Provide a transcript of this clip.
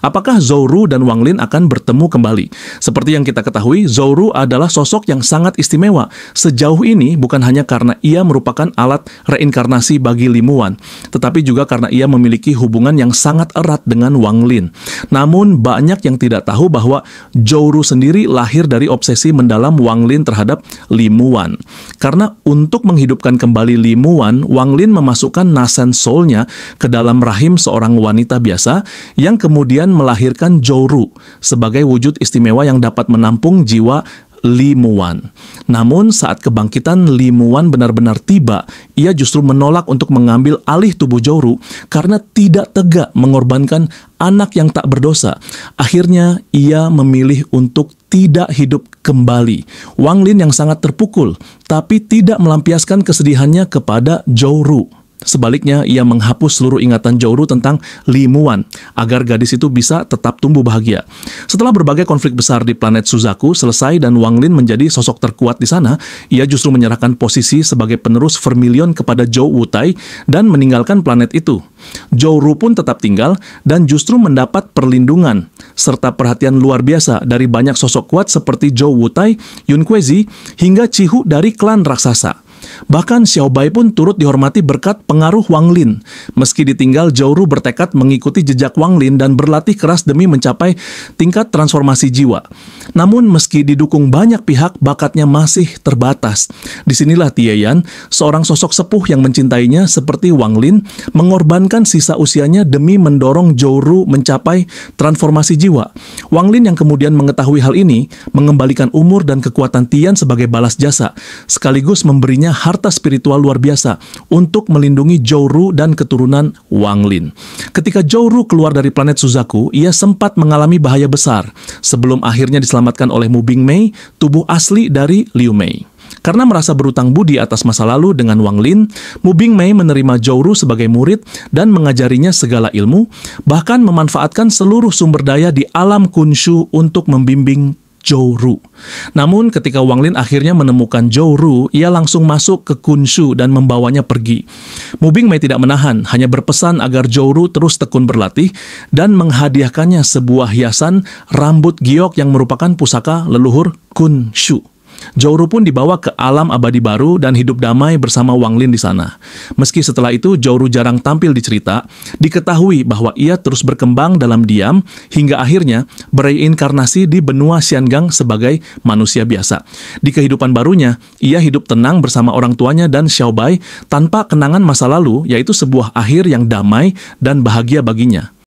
apakah Zhou dan Wang Lin akan bertemu kembali? Seperti yang kita ketahui, Zhou adalah sosok yang sangat istimewa. Sejauh ini bukan hanya karena ia merupakan alat reinkarnasi bagi Limuan, tetapi juga karena ia memiliki hubungan yang sangat erat dengan Wang Lin. Namun banyak yang tidak tahu bahwa Zhou sendiri lahir dari obsesi mendalam Wang Lin terhadap Limuan. Karena untuk menghidupkan kembali Limuan, Wang Lin memasukkan Nascent Soul-nya ke dalam rahim seorang wanita biasa yang kemudian melahirkan Zhou sebagai wujud istimewa yang dapat menampung jiwa Limuan. Namun saat kebangkitan Limuan benar-benar tiba, ia justru menolak untuk mengambil alih tubuh Zhou karena tidak tega mengorbankan anak yang tak berdosa. Akhirnya ia memilih untuk tidak hidup kembali. Wang Lin yang sangat terpukul, tapi tidak melampiaskan kesedihannya kepada Zhou. Sebaliknya, ia menghapus seluruh ingatan Zhou tentang Limuan agar gadis itu bisa tetap tumbuh bahagia. Setelah berbagai konflik besar di planet Suzaku selesai dan Wang Lin menjadi sosok terkuat di sana, ia justru menyerahkan posisi sebagai penerus Vermilion kepada Zhou Wutai dan meninggalkan planet itu. Zhou pun tetap tinggal dan justru mendapat perlindungan serta perhatian luar biasa dari banyak sosok kuat seperti Zhou Wutai, Yun Kuezi, hingga Chihu dari klan raksasa. Bahkan Xiao Bai pun turut dihormati berkat pengaruh Wang Lin. Meski ditinggal, Zhou bertekad mengikuti jejak Wang Lin dan berlatih keras demi mencapai tingkat transformasi jiwa. Namun meski didukung banyak pihak, bakatnya masih terbatas. Disinilah Tieyan, seorang sosok sepuh yang mencintainya seperti Wang Lin, mengorbankan sisa usianya demi mendorong Zhou mencapai transformasi jiwa. Wang Lin yang kemudian mengetahui hal ini, mengembalikan umur dan kekuatan Tian sebagai balas jasa, sekaligus memberinya harta spiritual luar biasa untuk melindungi Zhou dan keturunan Wang Lin. Ketika Zhou keluar dari planet Suzaku, ia sempat mengalami bahaya besar sebelum akhirnya diselamatkan oleh Mu Bingmei, tubuh asli dari Liu Mei. Karena merasa berutang budi atas masa lalu dengan Wang Lin, Mu Bingmei menerima Zhou sebagai murid dan mengajarinya segala ilmu, bahkan memanfaatkan seluruh sumber daya di alam Kunshu untuk membimbing Zhou. Namun ketika Wang Lin akhirnya menemukan Zhou, ia langsung masuk ke Kunshu dan membawanya pergi. Mu Bingmei tidak menahan, hanya berpesan agar Zhou terus tekun berlatih dan menghadiahkannya sebuah hiasan rambut giok yang merupakan pusaka leluhur Kunshu. Zhou pun dibawa ke alam abadi baru dan hidup damai bersama Wang Lin di sana. Meski setelah itu Zhou jarang tampil di cerita, diketahui bahwa ia terus berkembang dalam diam hingga akhirnya bereinkarnasi di benua Xiangang sebagai manusia biasa. Di kehidupan barunya, ia hidup tenang bersama orang tuanya dan Xiao Bai tanpa kenangan masa lalu, yaitu sebuah akhir yang damai dan bahagia baginya.